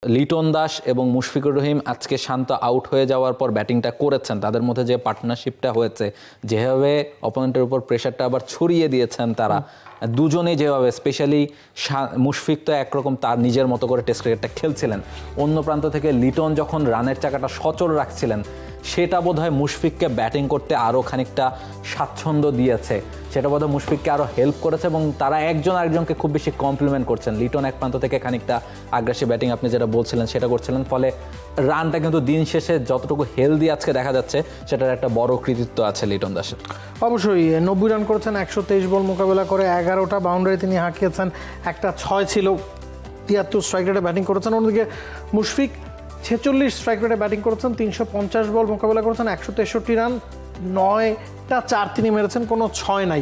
লিটন দাস এবং মুশফিকুর রহিম আজকে শান্ত আউট হয়ে যাওয়ার পর ব্যাটিংটা করেছেন, তাদের মধ্যে যে পার্টনারশিপটা হয়েছে, যেভাবে অপোনেন্টের উপর প্রেশারটা আবার ছড়িয়ে দিয়েছেন তারা দুজনেই, যেভাবে স্পেশালি মুশফিক তো একরকম তার নিজের মতো করে টেস্ট ক্রিকেটটা খেলছিলেন, অন্য প্রান্ত থেকে লিটন যখন রানের চাকাটা সচল রাখছিলেন সেটা বোধহয় মুশফিককে ব্যাটিং করতে আরও খানিকটা স্বাচ্ছন্দ্য দিয়েছে, সেটা বোধহয় মুশফিককে আরও হেল্প করেছে এবং তারা একজন আরেকজনকে খুব বেশি কমপ্লিমেন্ট করছেন। লিটন এক প্রান্ত থেকে খানিকটা আগ্রাসী ব্যাটিং আপনি যেটা বলছিলেন সেটা করছিলেন, ফলে রানটা কিন্তু দিন শেষে যতটুকু হেলদি আজকে দেখা যাচ্ছে সেটার একটা বড় কৃতিত্ব আছে লিটন দাসের। অবশ্যই 90 রান করেছেন, 123 বল মোকাবেলা করে 11টা বাউন্ডারি তিনি হাঁকিয়েছেন, একটা 6 ছিল, 73 স্ট্রাইক রেটে ব্যাটিং করেছেন। অন্যদিকে মুশফিক 46 স্ট্রাইক রেটে ব্যাটিং করেছেন, 350 বল মোকাবেলা করেছেন, 163 রান, 9টা 4 তিনি মেরেছেন, কোনো 6 নাই।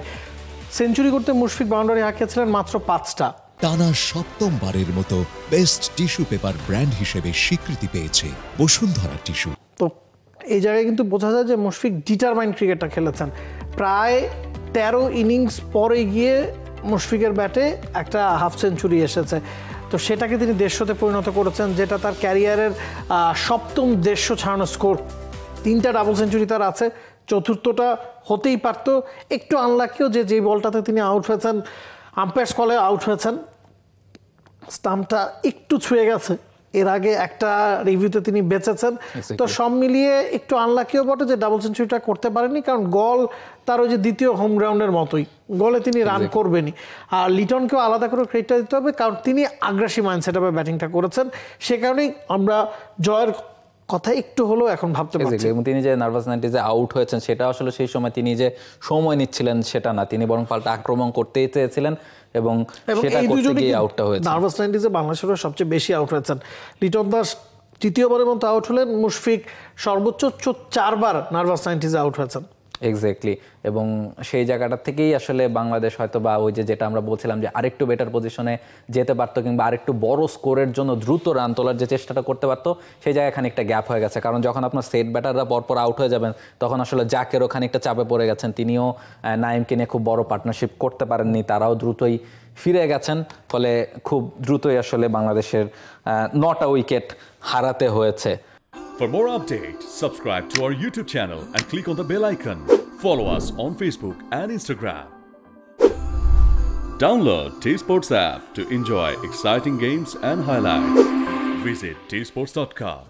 সেঞ্চুরি করতে মুশফিক বাউন্ডারি হাঁকিয়েছিলেন মাত্র 5টা। টানা সপ্তমবারের মতো বেস্ট টিস্যু পেপার ব্র্যান্ড হিসেবে স্বীকৃতি পেয়েছে বসুন্ধরা টিস্যু। তো এই জায়গায় কিন্তু বোঝা যায় যে মুশফিক ডিটারমাইন্ড ক্রিকেটটা খেলেছেন। প্রায় 13 ইনিংস পরে গিয়ে মুশফিকের ব্যাটে একটা হাফ সেঞ্চুরি এসেছে, তো সেটাকে তিনি 150-তে পরিণত করেছেন, যেটা তার ক্যারিয়ারের 7ম 150 ছাড়ানো স্কোর। 3টা ডাবল সেঞ্চুরি তার আছে, 4র্থটা হতেই পারতো। একটু আনলাকিও যে বলটাতে তিনি আউট হয়েছেন, আম্পায়ার্স কলে আউট হয়েছেন, স্টাম্পটা একটু ছুঁয়ে গেছে, এর আগে একটা রিভিউতে তিনি বেঁচেছেন। তো সব মিলিয়ে একটু আনলাকিও বটে যে ডাবল সেঞ্চুরিটা করতে পারেনি, কারণ গল তার ওই যে দ্বিতীয় হোম গ্রাউন্ডের মতোই, গলে তিনি রান করবেনই। আর লিটনকেও আলাদা করে ক্রেডিটটা দিতে হবে, কারণ তিনি আগ্রাসী মাইন্ডসেটে ব্যাটিংটা করেছেন, সে কারণেই আমরা জয়ের কথা একটু হলেও এখন ভাবতে পারছি। এবং তিনি যে নার্ভাস 90-এ আউট হয়েছেন সেটা আসলে সেই সময় তিনি যে সময় নিচ্ছিলেন সেটা না, তিনি বরং পাল্টা আক্রমণ করতেই চেয়েছিলেন এবং সেটা করতে গিয়ে আউটটা হয়েছে। নার্ভাস 90-এ বাংলাদেশের সবচেয়ে বেশি আউট হয়েছেন। লিটন দাস তৃতীয়বারের মতো আউট হলেন, মুশফিক সর্বোচ্চ 4বার নার্ভাস 90-এ আউট হয়েছেন। এক্স্যাক্টলি, এবং সেই জায়গাটা থেকেই আসলে বাংলাদেশ হয়তো বা ওই যেটা আমরা বলছিলাম যে আরেকটু বেটার পজিশনে যেতে পারতো কিংবা আরেকটু বড় স্কোরের জন্য দ্রুত রান তোলার যে চেষ্টাটা করতে পারতো, সেই জায়গায় খানিকটা গ্যাপ হয়ে গেছে। কারণ যখন আপনার সেট ব্যাটাররা পরপর আউট হয়ে যাবেন তখন আসলে জাকেরও খানিকটা চাপে পড়ে গেছেন, তিনিও নাইমকে নিয়ে খুব বড় পার্টনারশিপ করতে পারেননি, তারাও দ্রুতই ফিরে গেছেন, ফলে খুব দ্রুতই আসলে বাংলাদেশের 9টা উইকেট হারাতে হয়েছে। For more updates, subscribe to our YouTube channel and click on the bell icon. Follow us on Facebook and Instagram. Download T-Sports app to enjoy exciting games and highlights. Visit tsports.com.